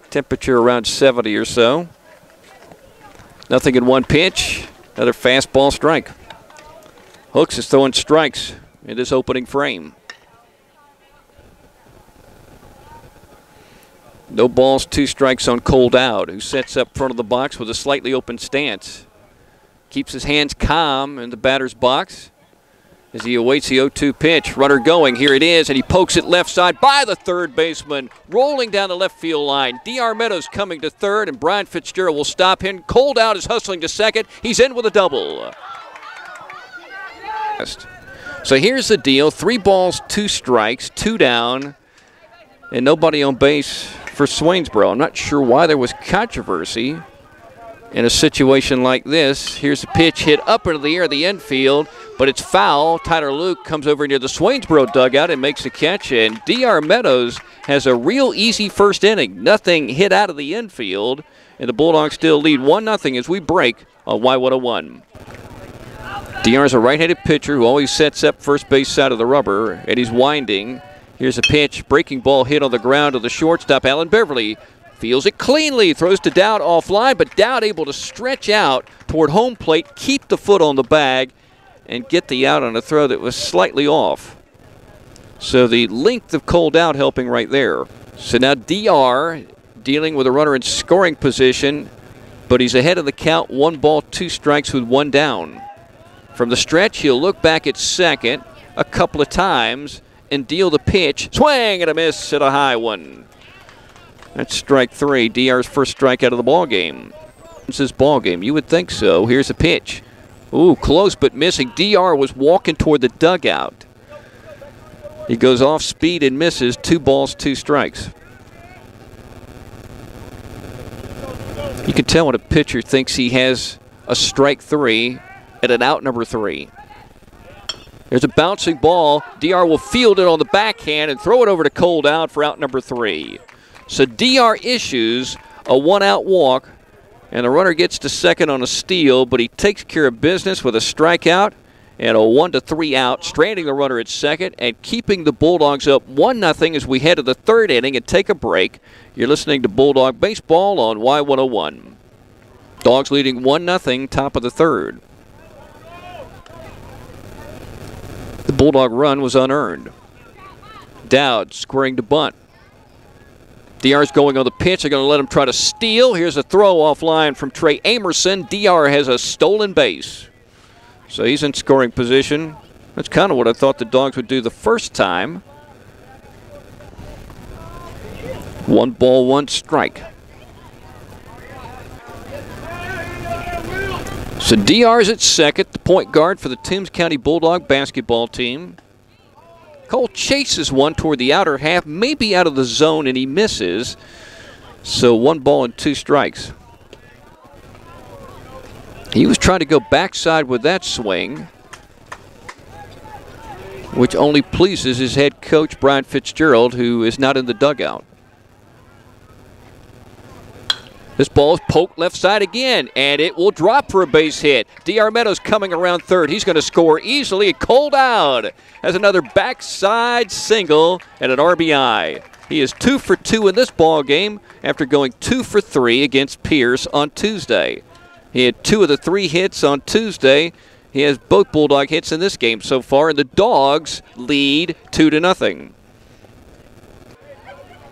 Temperature around 70 or so. Nothing in one pitch. Another fastball strike. Hooks is throwing strikes in this opening frame. No balls, 2 strikes on Cole Dowd, who sets up front of the box with a slightly open stance. Keeps his hands calm in the batter's box as he awaits the 0-2 pitch. Runner going, here it is, and he pokes it left side by the third baseman, rolling down the left field line. D.R. Meadows coming to third, and Brian Fitzgerald will stop him. Cole Dowd is hustling to second. He's in with a double. So here's the deal. 3 balls, 2 strikes, 2 down, and nobody on base for Swainsboro. I'm not sure why there was controversy in a situation like this. Here's a pitch hit up into the air of the infield, but it's foul. Tyler Luke comes over near the Swainsboro dugout and makes a catch, and D.R. Meadows has a real easy first inning. Nothing hit out of the infield, and the Bulldogs still lead 1-0 as we break on Y101. D.R. is a right-handed pitcher who always sets up first base side of the rubber, and he's winding. Here's a pitch, breaking ball hit on the ground to the shortstop, Alan Beverly. Feels it cleanly, throws to Dowd offline, but Dowd able to stretch out toward home plate, keep the foot on the bag, and get the out on a throw that was slightly off. So the length of Cole Dowd helping right there. So now D.R. dealing with a runner in scoring position, but he's ahead of the count, 1 ball, 2 strikes with 1 down. From the stretch, he'll look back at second a couple of times and deal the pitch. Swing and a miss at a high one. That's strike 3. D.R.'s first strikeout of the ball game. It's his ball game. You would think so. Here's a pitch. Ooh, close but missing. D.R. was walking toward the dugout. He goes off speed and misses. 2 balls, 2 strikes. You can tell when a pitcher thinks he has a strike 3 at an out number 3. There's a bouncing ball. D.R. will field it on the backhand and throw it over to Cole Dowd for out number 3. So D.R. issues a 1-out walk, and the runner gets to second on a steal, but he takes care of business with a strikeout and a 1-3 out, stranding the runner at second and keeping the Bulldogs up 1-0 as we head to the 3rd inning and take a break. You're listening to Bulldog Baseball on Y101. Dogs leading 1-0, top of the 3rd. The Bulldog run was unearned. Dowd squaring to bunt. D.R.'s going on the pitch. They're going to let him try to steal. Here's a throw offline from Trey Amerson. D.R. has a stolen base. So he's in scoring position. That's kind of what I thought the Dogs would do the first time. 1 ball, 1 strike. So D.R.'s at second, the point guard for the Toombs County Bulldog basketball team. Cole chases one toward the outer half, maybe out of the zone, and he misses. So 1 ball and 2 strikes. He was trying to go backside with that swing, which only pleases his head coach, Brian Fitzgerald, who is not in the dugout. This ball is poked left side again, and it will drop for a base hit. D.R. Meadows coming around third. He's going to score easily. Cole Dowd has another backside single and an RBI. He is 2 for 2 in this ball game after going 2 for 3 against Pierce on Tuesday. He had 2 of the 3 hits on Tuesday. He has both Bulldog hits in this game so far, and the Dogs lead 2-0.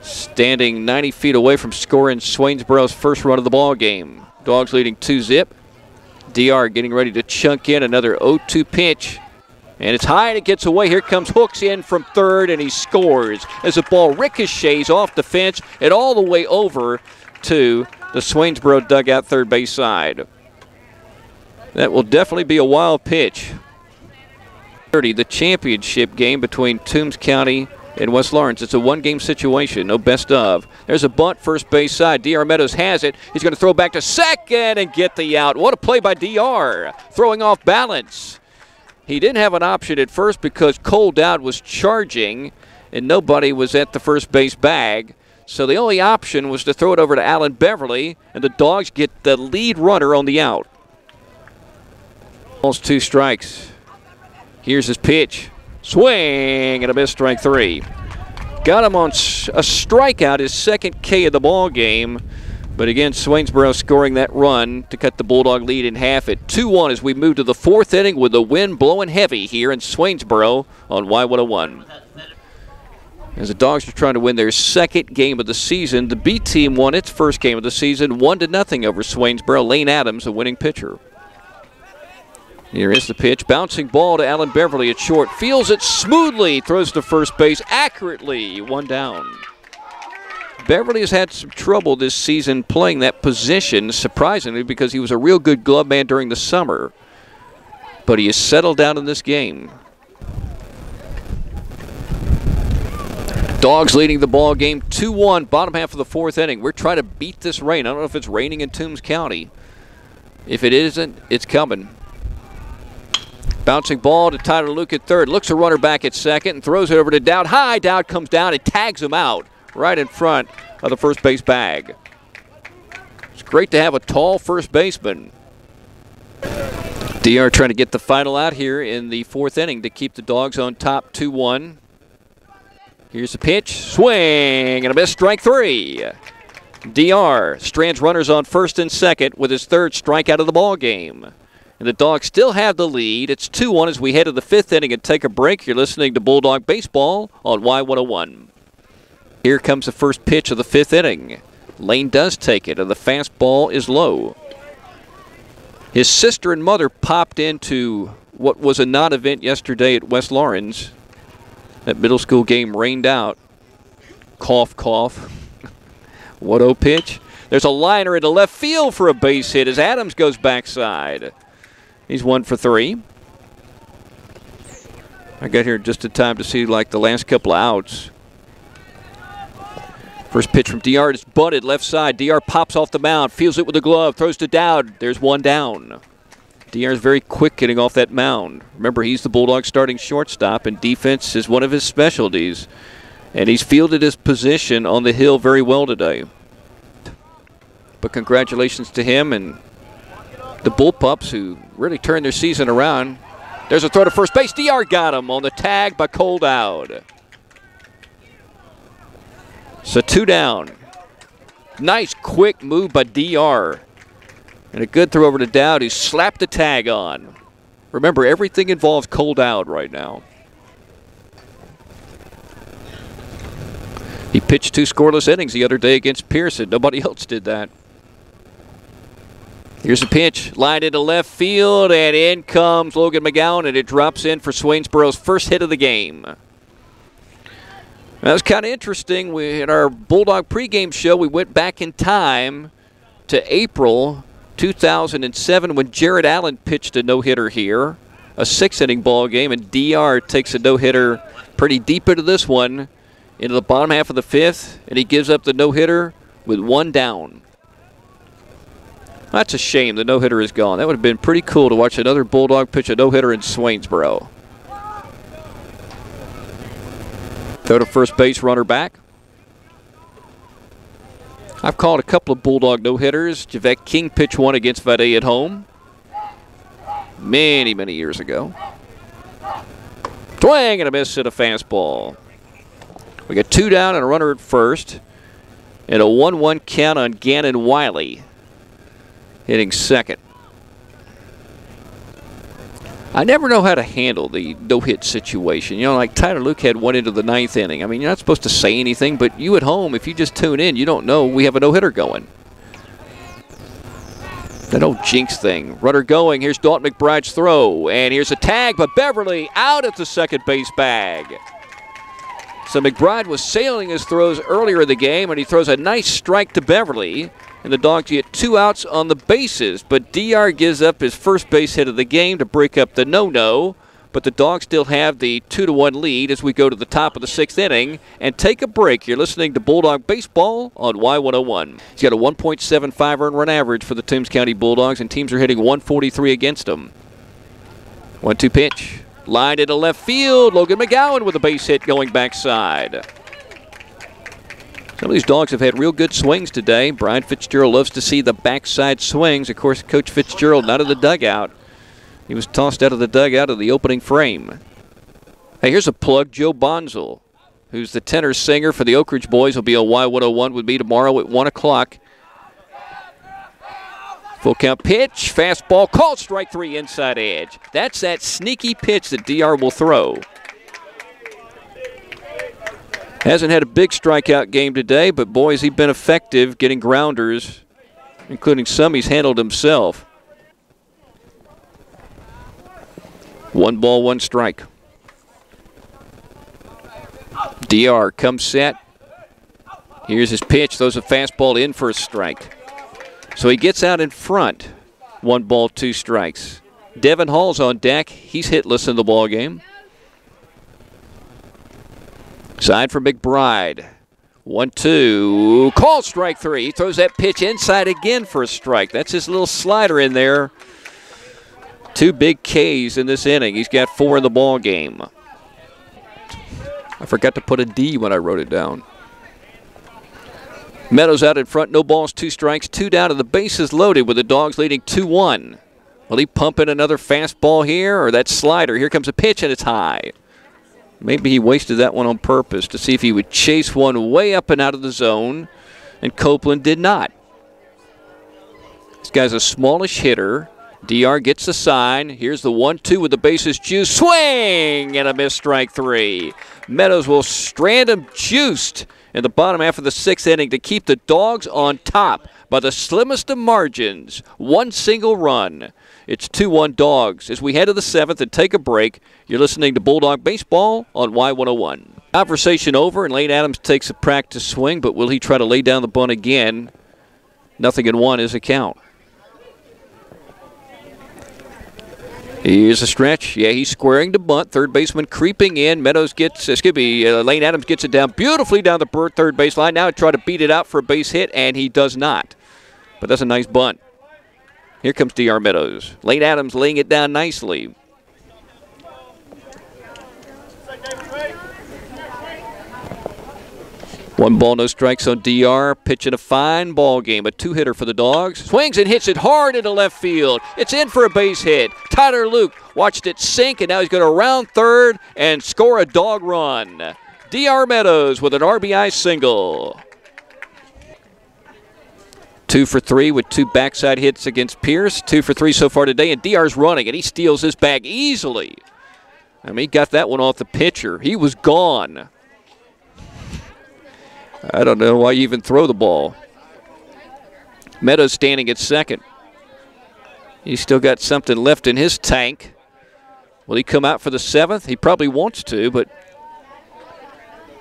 Standing 90 feet away from scoring Swainsboro's first run of the ball game. Dogs leading 2-0. D.R. getting ready to chunk in another 0-2 pitch. And it's high and it gets away. Here comes Hooks in from third, and he scores as the ball ricochets off the fence and all the way over to the Swainsboro dugout third base side. That will definitely be a wild pitch. The championship game between Toombs County and West Lawrence. It's a 1-game situation, no best of. There's a bunt first base side. D.R. Meadows has it. He's going to throw back to second and get the out. What a play by D.R. Throwing off balance. He didn't have an option at first because Cole Dowd was charging and nobody was at the first base bag. So the only option was to throw it over to Alan Beverly, and the Dogs get the lead runner on the out. Balls, 2 strikes. Here's his pitch. Swing and a miss, strike 3. Got him on a strikeout, his second K of the ball game. But again, Swainsboro scoring that run to cut the Bulldog lead in half at 2-1 as we move to the fourth inning with the wind blowing heavy here in Swainsboro on Y101. As the Dogs are trying to win their second game of the season, the B team won its first game of the season 1-0 over Swainsboro. Lane Adams, a winning pitcher. Here is the pitch. Bouncing ball to Allen Beverly at short. Feels it smoothly. Throws to first base accurately. One down. Beverly has had some trouble this season playing that position, surprisingly, because he was a real good glove man during the summer. But he has settled down in this game. Dogs leading the ball game 2-1, bottom half of the fourth inning. We're trying to beat this rain. I don't know if it's raining in Toombs County. If it isn't, it's coming. Bouncing ball to Tyler Luke at third. Looks a runner back at second and throws it over to Dowd. High, Dowd comes down and tags him out right in front of the first base bag. It's great to have a tall first baseman. DR trying to get the final out here in the fourth inning to keep the Dogs on top 2-1. Here's the pitch. Swing and a miss, strike three. DR strands runners on first and second with his third strikeout of the ball game. And the Dogs still have the lead. It's 2-1 as we head to the fifth inning and take a break. You're listening to Bulldog Baseball on Y101. Here comes the first pitch of the fifth inning. Lane does take it, and the fastball is low. His sister and mother popped into what was a non-event yesterday at West Lawrence. That middle school game rained out. Cough, cough. What a pitch. There's a liner into left field for a base hit as Adams goes backside. He's 1 for 3. I got here just in time to see like the last couple of outs. First pitch from DR is bunted left side. DR pops off the mound, feels it with the glove, throws to Dowd. There's one down. DR is very quick getting off that mound. Remember, he's the Bulldog starting shortstop, and defense is one of his specialties. And he's fielded his position on the hill very well today. But congratulations to him and the Bullpups who really turned their season around. There's a throw to first base. DR got him on the tag by Cole Dowd. So 2 down. Nice quick move by DR. And a good throw over to Dowd who slapped the tag on. Remember, everything involves Cole Dowd right now. He pitched 2 scoreless innings the other day against Pearson. Nobody else did that. Here's a pitch, lined into left field, and in comes Logan McGowan, and it drops in for Swainsboro's first hit of the game. That was kind of interesting. In our Bulldog pregame show, we went back in time to April 2007 when Jared Allen pitched a no-hitter here, a 6-inning ball game, and DR takes a no-hitter pretty deep into this one, into the bottom half of the fifth, and he gives up the no-hitter with 1 down. That's a shame the no-hitter is gone. That would have been pretty cool to watch another Bulldog pitch a no-hitter in Swainsboro. Throw to first base, runner back. I've called a couple of Bulldog no-hitters. Javette King pitched one against Vade at home many, many years ago. Swing and a miss at a fastball. We got 2 down and a runner at first. And a 1-1 count on Gannon Wiley hitting second. I never know how to handle the no-hit situation. You know, like Tyler Luke had one into the 9th inning. I mean, you're not supposed to say anything, but you at home, if you just tune in, you don't know we have a no-hitter going. That old jinx thing. Runner going. Here's Dalton McBride's throw. And here's a tag, but Beverly out at the second base bag. So McBride was sailing his throws earlier in the game, and he throws a nice strike to Beverly. And the Dogs get 2 outs on the bases, but DR gives up his first base hit of the game to break up the no-no. But the Dogs still have the 2-1 lead as we go to the top of the 6th inning and take a break. You're listening to Bulldog Baseball on Y101. He's got a 1.75 earned run average for the Toombs County Bulldogs, and teams are hitting 143 against them. 1-2 pitch. Lined into left field. Logan McGowan with a base hit going backside. Some of these Dogs have had real good swings today. Brian Fitzgerald loves to see the backside swings. Of course, Coach Fitzgerald not in the dugout. He was tossed out of the dugout of the opening frame. Hey, here's a plug, Joe Bonzel. who's the tenor singer for the Oak Ridge boys, will be on Y101 with me tomorrow at 1 o'clock. Full count pitch, fastball, called strike 3, inside edge. That's that sneaky pitch that DR will throw. Hasn't had a big strikeout game today, but boy, has he been effective getting grounders, including some he's handled himself. 1 ball, 1 strike. DR comes set. Here's his pitch, throws a fastball in for a strike. So he gets out in front. 1 ball, 2 strikes. Devin Hall's on deck. He's hitless in the ball game. Side for McBride. 1-2. Call strike 3. He throws that pitch inside again for a strike. That's his little slider in there. 2 big Ks in this inning. He's got 4 in the ball game. I forgot to put a D when I wrote it down. Meadows out in front, no balls, 2 strikes, 2 down, and the bases loaded with the Dogs leading 2-1. Will he pump in another fastball here, or that slider? Here comes a pitch, and it's high. Maybe he wasted that one on purpose to see if he would chase one way up and out of the zone, and Copeland did not. This guy's a smallish hitter. DR gets the sign. Here's the 1-2 with the bases juiced. Swing! And a missed, strike 3. Meadows will strand him juiced in the bottom half of the 6th inning to keep the Dogs on top by the slimmest of margins. 1 single run. It's 2-1 Dogs. As we head to the 7th and take a break, you're listening to Bulldog Baseball on Y101. Conversation over, and Lane Adams takes a practice swing, but will he try to lay down the bunt again? 0-1 is a count. Here's a stretch. Yeah, he's squaring the bunt. Third baseman creeping in. Meadows gets, Lane Adams gets it down beautifully down the third base line. Now try to beat it out for a base hit, and he does not. But that's a nice bunt. Here comes DR Meadows. Lane Adams laying it down nicely. One ball, no strikes on DR. Pitching a fine ball game. A 2-hitter for the Dogs. Swings and hits it hard into left field. It's in for a base hit. Tyler Luke watched it sink, and now he's going to round third and score a dog run. DR Meadows with an RBI single. 2 for 3 with 2 backside hits against Pierce. 2 for 3 so far today, and DR's running, and he steals this bag easily. I mean, he got that one off the pitcher. He was gone. I don't know why you even throw the ball. Meadows standing at second. He's still got something left in his tank. Will he come out for the 7th? He probably wants to, but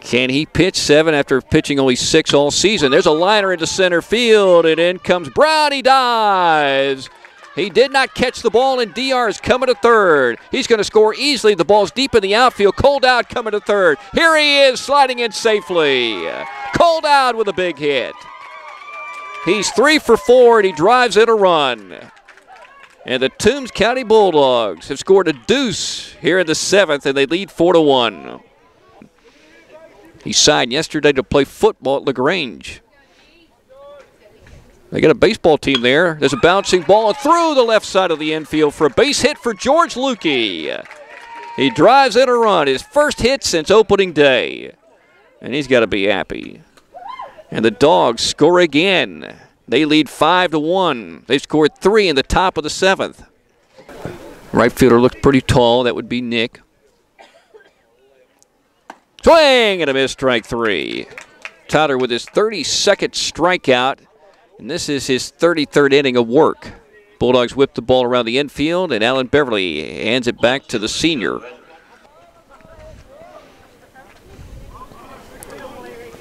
can he pitch 7 after pitching only 6 all season? There's a liner into center field, and in comes Brown. He dives. He did not catch the ball, and DR is coming to third. He's going to score easily. The ball's deep in the outfield. Cole Dowd coming to third. Here he is, sliding in safely. Cole Dowd with a big hit. He's 3 for 4, and he drives in a run. And the Toombs County Bulldogs have scored a deuce here in the 7th, and they lead 4-1. He signed yesterday to play football at LaGrange. They got a baseball team there. There's a bouncing ball through the left side of the infield for a base hit for George Lukey. He drives in a run, his first hit since opening day. And he's got to be happy. And the Dogs score again. They lead 5-1. They've scored 3 in the top of the 7th. Right fielder looks pretty tall. That would be Nick. Swing and a miss, strike 3. Tyler with his 32nd strikeout. And this is his 33rd inning of work. Bulldogs whip the ball around the infield, and Alan Beverly hands it back to the senior.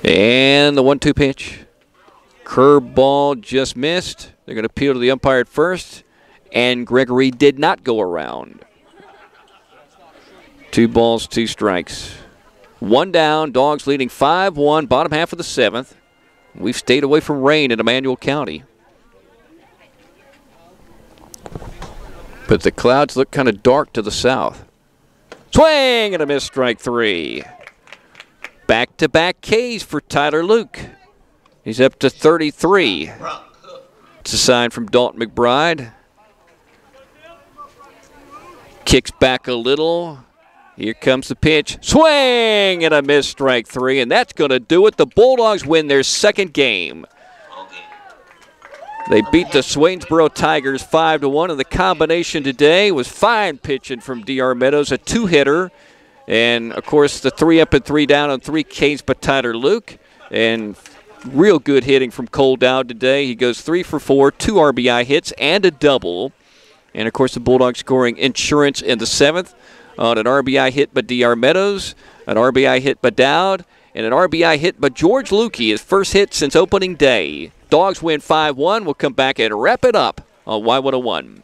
And the 1-2 pitch. Curveball just missed. They're going to appeal to the umpire at first, and Gregory did not go around. 2 balls, 2 strikes. 1 down, Dogs leading 5-1, bottom half of the 7th. We've stayed away from rain in Emmanuel County. But the clouds look kind of dark to the south. Swing and a miss, strike 3. Back-to-back Ks for Tyler Luke. He's up to 33. It's a sign from Dalton McBride. Kicks back a little. Here comes the pitch. Swing and a miss, strike 3, and that's going to do it. The Bulldogs win their second game. They beat the Swainsboro Tigers 5-1, and the combination today was fine pitching from D.R. Meadows, a 2-hitter, and, of course, the 3 up and 3 down on 3 Ks by Tyler Luke, and real good hitting from Cole Dowd today. He goes 3 for 4, 2 RBI hits, and a double. And, of course, the Bulldogs scoring insurance in the 7th on an RBI hit by D.R. Meadows, an RBI hit by Dowd, and an RBI hit by George Lukey, his first hit since opening day. Dogs win 5-1. We'll come back and wrap it up on Y101.